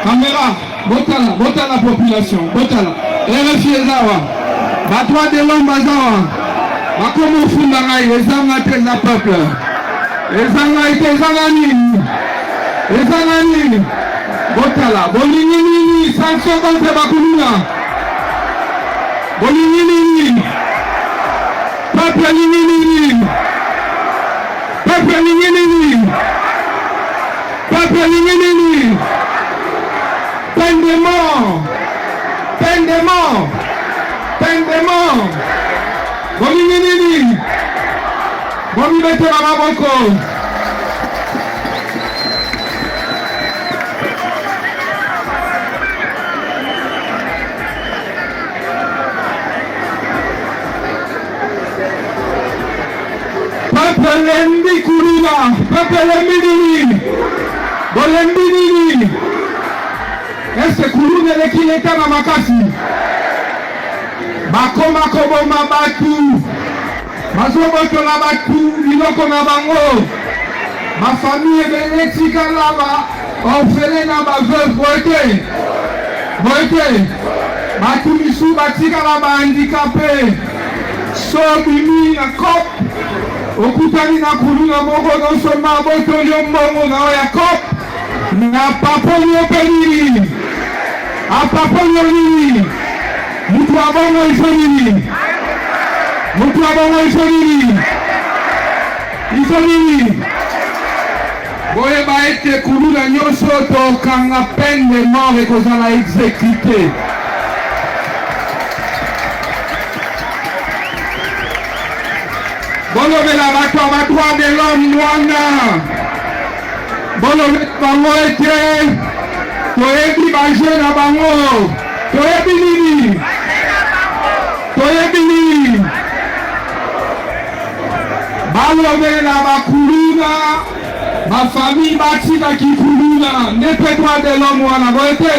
Caméra, bota la population, botala. RFI Ezawa, droit de l'homme Bazawa, Bakomo Fundarai, Ezanga Teza Peuple, Ezanga Tezangani, Ezangani, botala, Bolinini, sanction contre Bakuluna, Bolinini, Peuple Linini, Peuple Linini, Peuple Linini. Peine de mort, peine de mort, peine de mort. Bolinini, Bomibete Ramaboko. Peuple Lembi Kurina, Peuple Lembi Nini, Bolembi Nini. Est-ce que Kouloune est qui est à Makasi? Bakoma Koboma Batu, Mazoboto la Batu, Biloko na Bango, ma famille est bénétique là-bas, orphelin na ma veuve, Boete, Batu Missou, Batika là-bas, handicapé, Sobimi na Kop, Okutani na Kouloune na Moko, non seulement Boto Yombongo na Oya Kop, na Paponi Opelini. Apaponi mutu abongo ifonini boye baete kulula nyonso tokanga peine de mort ekozala exécuté. Bolobela bato ya badroit de l'homme wana bolobela bango ete toyebi baje na bango, toyebi nini, balobela bakuluna, bafamille batikaki kuluna, ndepe droit de l'homme wana boyete,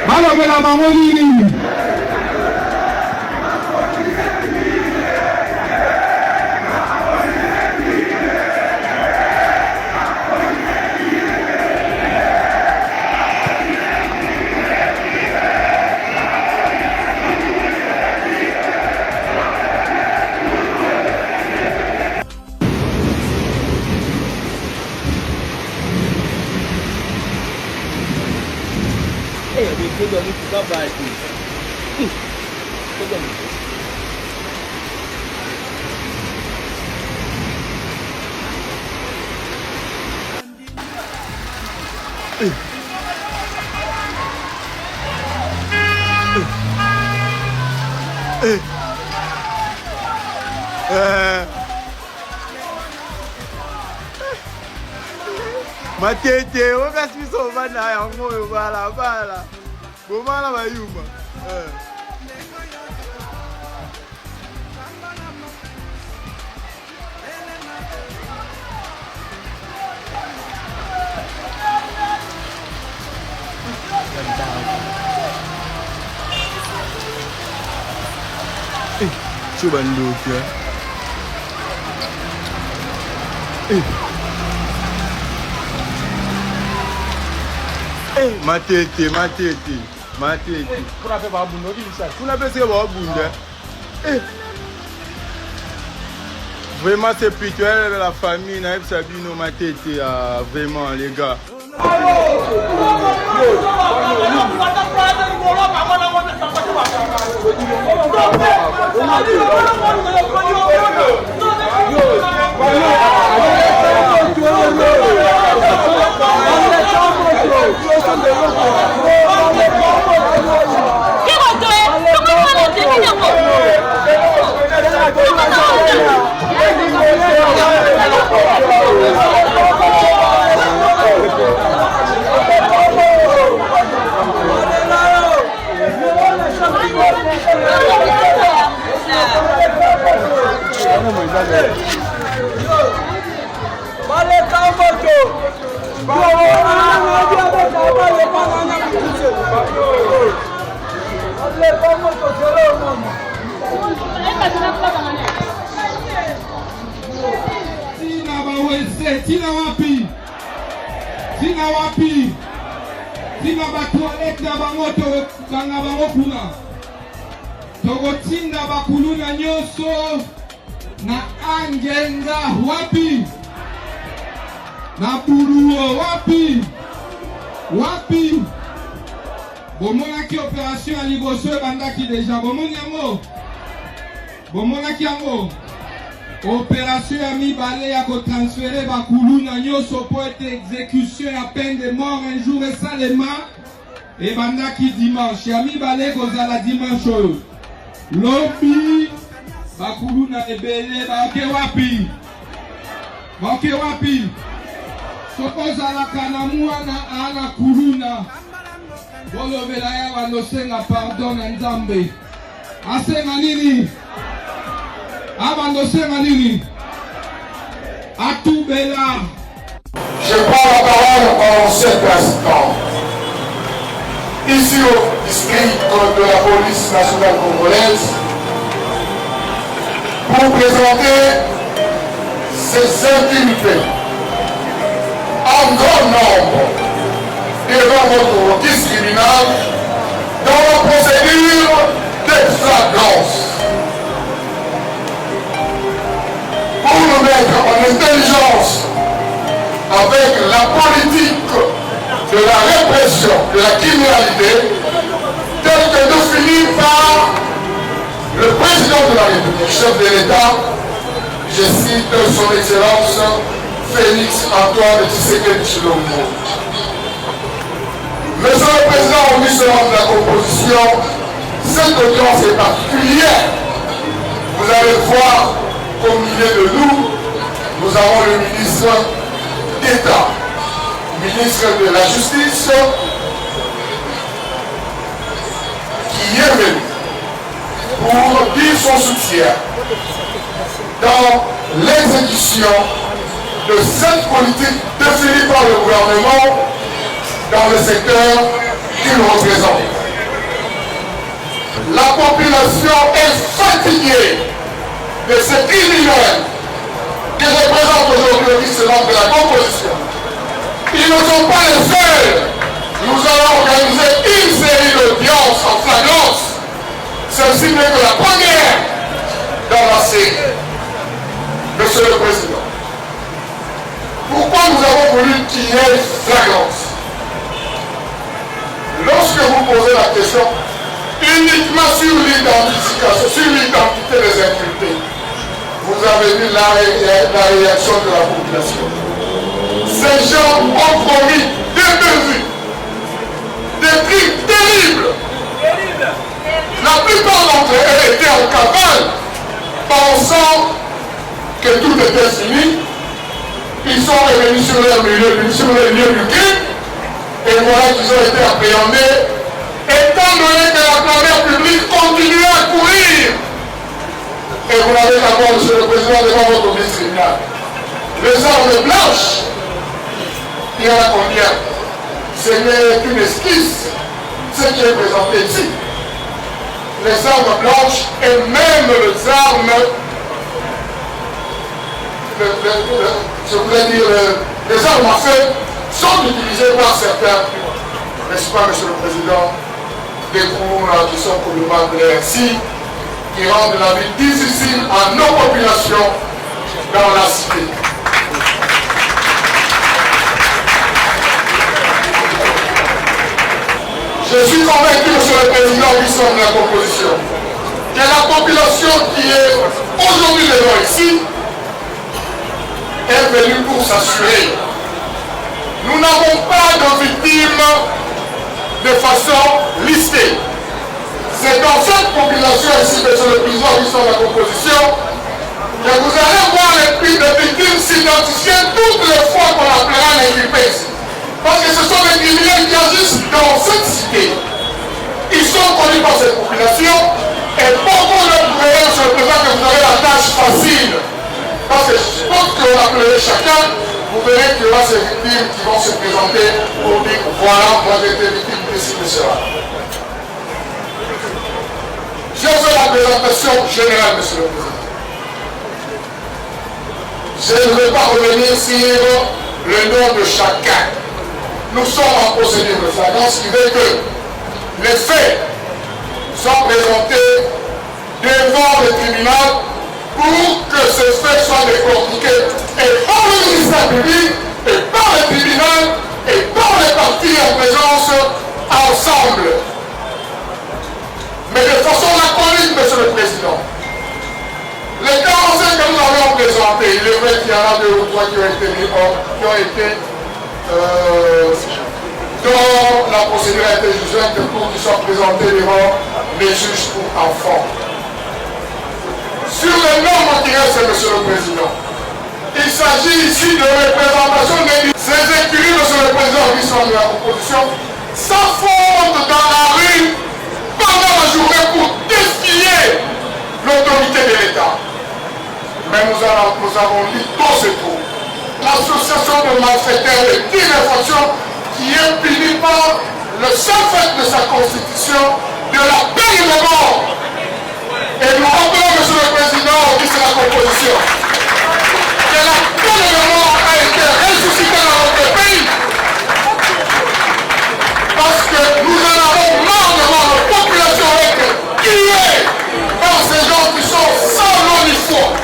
balobela bango nini. Matete, wakasibiso bana yango bala bomala bayuma. Chuba ndoka. Matete. Kuna pe babundo kilisa. Kuna pe se babunda. Vraiment c'est pitoyable la famille na Sabino Matete vraiment les gars. tokotima batoilette na bango tokanga bango kuna. Tokotinda bakuluna nyonso na Angenga wapi? Na Buluo wapi? Wapi? Bomonaki opération ya liboso ebandaki deja. Bomoni yango? Bomonaki yango? Opération ya mibale ya kotransférer bakuluna nyonso po ete exécution ya peine de mort un jour esalema ebandaki dimanche. Ya mibale kozala dimanche oyo. Lobi bakuluna ebele baoke wapi? Baoke wapi? Sokozalaka na mwana ana kuluna bolobela ya bandosenga pardon na Nzambe. Asenga nini? Abandosenga nini? Atubela. Je prends la parole en cet instant. Ici au district de la police nationale congolaise pour présenter ces inculpés en grand nombre devant votre tribunal dans la procédure de flagrance pour nous mettre en intelligence avec la politique de la répression de la criminalité telle que définie par le président de la République, chef de l'État, je cite son Excellence Félix Antoine Tshisekedi Tshilombo. Monsieur le Président, au ministère de la Composition, cette audience est particulière. Vous allez voir qu'au milieu de nous, nous avons le ministre d'État, ministre de la Justice, qui est venu pour dire son soutien dans l'exécution de cette politique définie par le gouvernement dans le secteur qu'il représente. La population est fatiguée de ces criminels que représente aujourd'hui le vice-président de la Composition. Ils ne sont pas les seuls. Nous allons organiser une série d'audiences en flagrance. Celle-ci n'est que la première dans la série. Monsieur le Président, pourquoi nous avons voulu qu'il y ait flagrance? Lorsque vous posez la question uniquement sur l'identification, sur l'identité des inculpés, vous avez vu la réaction de la population. Ces gens ont commis des mesures, des crimes terribles. La plupart d'entre eux étaient en cavale, pensant que tout était fini. Ils sont revenus sur leur milieu, sur le lieu du crime. Et voilà qu'ils ont été appréhendés, étant donné que la première publique continuait à courir. Et vous l'avez d'abord, monsieur le Président, devant votre vice-tribunal. Les armes blanches, il y en a combien? Ce n'est qu'une esquisse, ce qui est présenté ici. Les armes blanches et même les armes, je voulais dire, les armes à feu sont utilisées par certains, n'est-ce pas, monsieur le Président, des groupes qui sont complètement ainsi, qui rendent la vie difficile à nos populations dans la cité. Je suis convaincu, monsieur le Président, qui sont de la Composition, que la population qui est aujourd'hui devant ici est venue pour s'assurer. Nous n'avons pas de victimes de façon listée. C'est dans cette population ici, monsieur le Président, qui sont de la Composition, que vous allez voir les victimes s'identifier toutes les fois qu'on appellera les inculpés. Parce que ce sont des criminels qui agissent dans cette cité. Ils sont connus par cette population et beaucoup de gouvernements, monsieur le Président, que vous avez la tâche facile. Parce que je pense qu'on appellerait chacun, vous verrez qu'il y aura ces victimes qui vont se présenter pour dire voilà, moi j'ai été victime de ci, de cela. Je fais la présentation générale, monsieur le Président. Je ne vais pas revenir sur le nom de chacun. nous sommes en procédure de flagrance, qui veut que les faits soient présentés devant le tribunal pour que ces faits soient décortiqués et par le ministère public, et par le tribunal, et par les partis en présence ensemble. Mais de façon laconique, Monsieur le Président. Les 45 que nous avons présentés, il est vrai qu'il y en a 2 ou 3 qui ont été mis hors, dont la procédure a été jugée pour qu'ils soient présentés devant les juges pour enfants. Sur les normes qui restent, Monsieur le Président, il s'agit ici de représentation des ces écuries, Monsieur le Président, qui sont de la opposition, s'affrontent dans la rue pendant la journée pour défier l'autorité de l'État. Mais nous avons dit tout ce tout. L'association de malfaiteurs et d'infraction qui est punie par le seul fait de sa constitution de la peine de mort. Et nous rappelons, Monsieur le Président, qui c'est la composition, que la peine de mort a été ressuscitée dans notre pays. Parce que nous en avons marre de voir notre population être tuée par ces gens qui sont sans nom ni foi.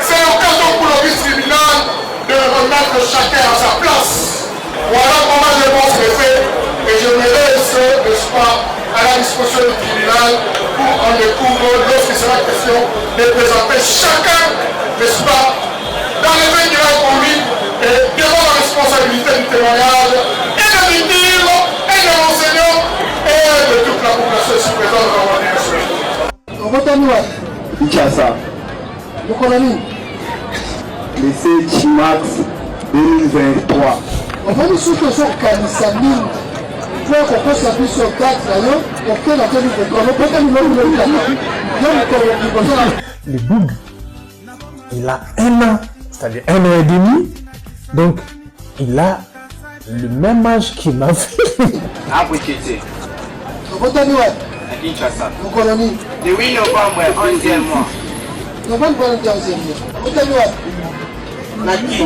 C'est l'occasion pour le vice-tribunal de remettre chacun à sa place. Voilà comment je pense les faits et je me laisse, n'est-ce pas, à la disposition du tribunal pour en découvrir lorsqu'il sera question de présenter chacun, n'est-ce pas, dans les faits qu'il a commis et devant la responsabilité du témoignage et de victimes et de l'enseignant et de toute la population ici présente dans le 7 mars 2023. Enfin, nous sommes tous en Kalisamine. Pour qu'on puisse appuyer sur 4 d'ailleurs, pour que la télé de Kono, peut-être nous l'avons le Boug, il a 1 an, c'est-à-dire 1 an et demi. Donc, il a le même âge qu'il m'a fait. À Boukété, à Kinshasa. Le 8 novembre, 11e mois. Novembre 11e mois. Naki.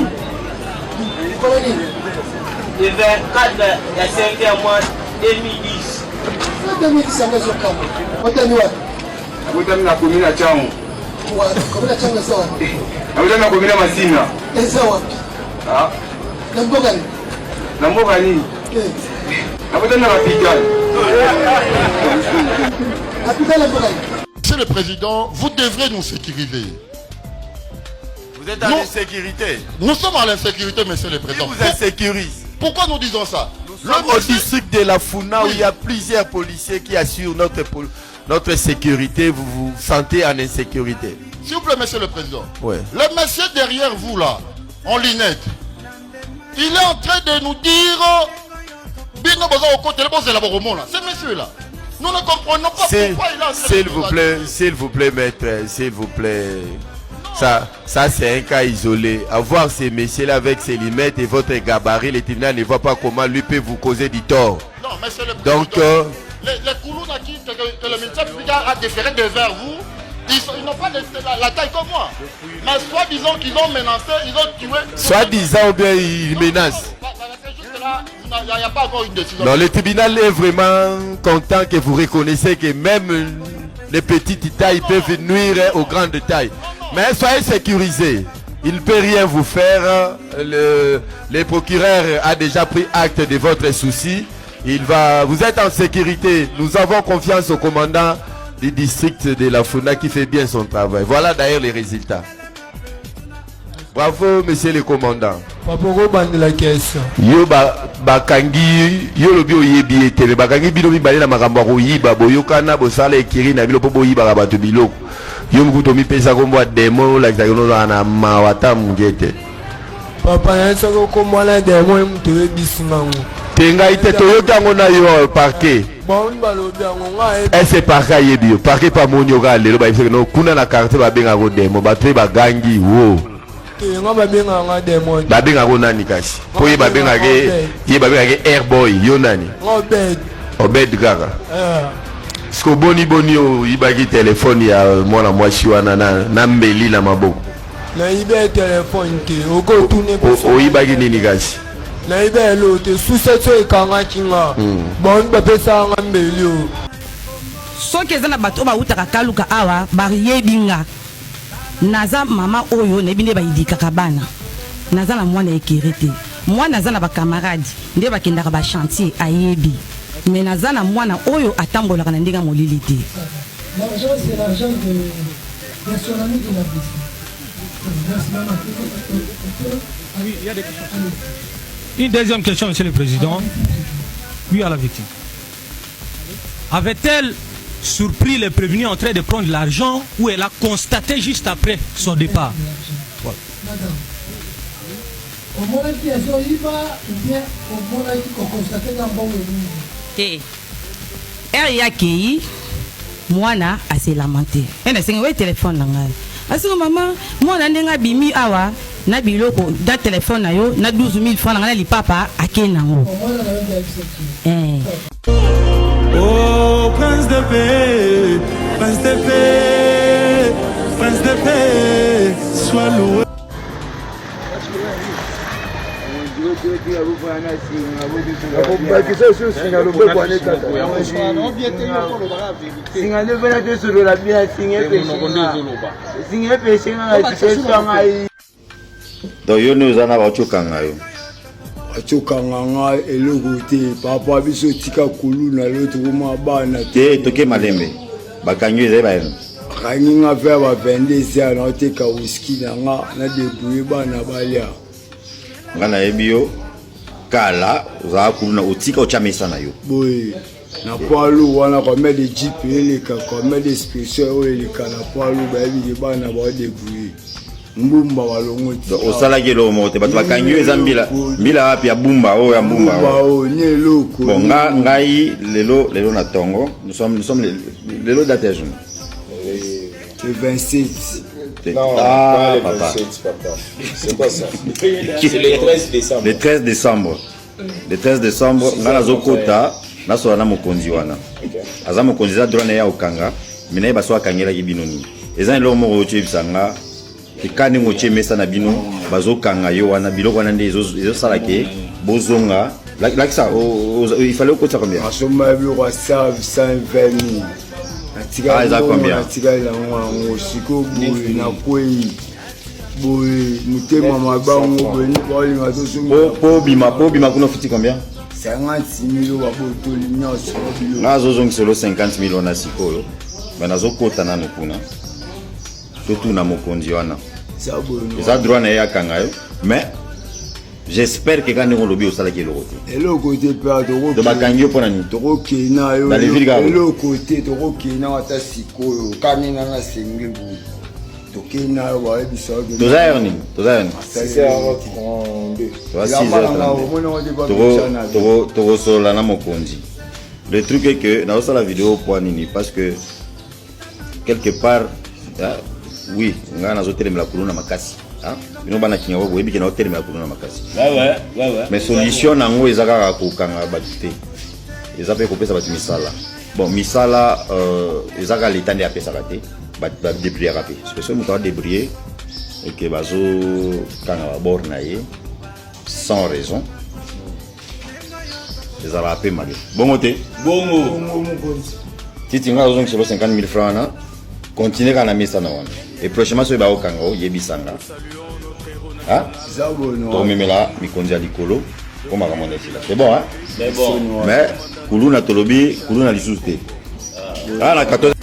Le 24 et 5e mois 2010. 2010, on est sur camp. On est na commune à Tchao. Commune à Tchao, c'est ça. On na commune à Massina. C'est ça. Ah. Nambogani. Nambogani. On na Rapital. Rapital Nambogani. Monsieur le Président, vous devrez nous sécuriser. Vous êtes en insécurité. Nous sommes en insécurité, Monsieur le Président. Qui vous insécurise? Pourquoi nous disons ça? Nous sommes au district de la Funa où il y a plusieurs policiers qui assurent notre sécurité. Vous vous sentez en insécurité. S'il vous plaît, Monsieur le Président. Ouais. Le monsieur derrière vous là, en lunette, il est en train de nous dire c'est monsieur là. Nous ne comprenons pas pourquoi il est en train de S'il vous plaît, maître, s'il vous plaît. Ça c'est un cas isolé. Avoir ces messieurs-là avec ses limites et votre gabarit, le tribunal ne voit pas comment lui peut vous causer du tort. Non, mais c'est le président. Donc, les Koulouna que le ministère public a déféré devers vous, ils n'ont pas la taille comme moi. Mais soi-disant qu'ils ont menacé, ils ont tué. Soi-disant ou bien ils menacent. C'est juste que là, il n'y a pas encore une décision. Non, le tribunal est vraiment content que vous reconnaissez que même les petites tailles peuvent nuire aux grandes tailles. Mais soyez sécurisés. Il ne peut rien vous faire. Le procureur a déjà pris acte de votre souci. Vous êtes en sécurité. Nous avons confiance au commandant du district de la Funa qui fait bien son travail. Voilà d'ailleurs les résultats. Bravo, monsieur le commandant. la caisse. Yo bakangi yo lobi oyebi etele bakangi bino mibale na makambo ya koyiba boyokana bosala ekiri na bilo po boyiba bato biloko yo mkuto mipesa kombo demo lakisa kono na mawata mungete Papa yansa ko mwana demo mutwe bisingango tenga ite toyoka ngona yo parquet bon balobi ngo ngai ese parquet yebi parquet pa monyo ga lelo ba ifeke no kuna na carte ba benga ko demo bato bagangi wo nga babenga nga demo babenga ko nani kasi po ye babenga ke airboy yo nani Obed gaga sko boni o ibaki telefone ya mwana mwasi wana na mbeli na maboko na ibe telefone te oko tune o ibaki nini kasi na ibe lote susetso ekanga kinga bon bapesa nga mbelio soki eza na bato ba utaka kaluka awa bariyebinga naza mama oyo na binde bayidikaka bana naza na mwana ekirete mwana naza na bakamaradi nde bakendaka ba chantier ayebi mais naza na mwana oyo atambolaka na ndenge molili te. L'argent, c'est l'argent de son ami de la vie. Oui, il y a des questions. Une deuxième question, Monsieur le Président. Oui, à la victime. Avait-elle surpris les prévenus en train de prendre l'argent ou elle a constaté juste après son départ? Voilà. Au moment où il y a ou bien au moment où il a constaté dans le bon moment. Mwana ase lamenté. Ena senga we téléphone na ngai. Asinga mama, mwana ndenga bimi awa na biloko da téléphone na yo na 12000 francs na li papa akena ngo. Oh prince de paix, prince de paix, prince de paix, sois loué. Donc yo nous en avons chokanga yo. Chokanga nga eloko te papa biso tika kuluna l'autre moment bana te toke malembe. Bakanyo ezeba yo. Kanyi nga fe ba vende sia na te ka whisky na nga na debouiller bana balia. Ngana ebio kala za kuluna otika ochamesa na yo. Boy na poalu wana kwa mettre de jeep eleka kwa mettre de special eleka na poalu ba ebi bana ba debouiller. Mbumba walongo ti osala gelo mote bato bakanyo ezambila mbila wapi ya bumba o ya bumba o ni eloko bon ngai lelo na tongo nous sommes lelo date jour le 27 non pas le 27 papa c'est pas ça c'est le 13 décembre le 13 décembre le 13 décembre ngala zokota na sola na mokonzi wana aza mokonzi za drone ya okanga mina baso akangela kibinoni ezan lo mo oche bisanga kani ngoche mesa na bino bazokanga yo wana biloko wana nde ezo salake bozonga like ça il fallait que ça combien asoma biloko ça 120 000 ah ça combien atika la ngo siko boy na kwei boy mutema mabango boy ni boli mazosonga po bima kuna fiti combien 50 000 babotoli nyonso bilo nazo zongi solo 50 000 na sikolo bana zokota nanu kuna surtout na mokonzi wana ça droit na ya kangayo mais j'espère que quand on lobby au sala ki lokote elo côté père de bakangyo pona ni to kena yo elo côté to kena wata sikoyo kamina na sengi bu to kena wa ebisa to zaerni c'est to sola na mokonzi le truc est que na osala vidéo pour nini parce que quelque part oui ngana zotelemela kuluna makasi hein bino bana kinga bo yebi kena hotelemela kuluna makasi ouais mais solution nango ezaka kokanga batite ezape kopesa batu misala bon misala ezaka l'état de apesa kate ba débrouiller rapide parce que ce muta débrouiller et que bazo kanga borna ye sans raison ezala apé malé bongo titi nga ozongi solo 50 000 francs na continuer kana misa na wana et prochainement so ba okanga o yebisanga ah to memela mikonzi ya likolo koma ka monesi là c'est bon hein c'est bon mais kuluna tolobi kuluna lisuste ah na 14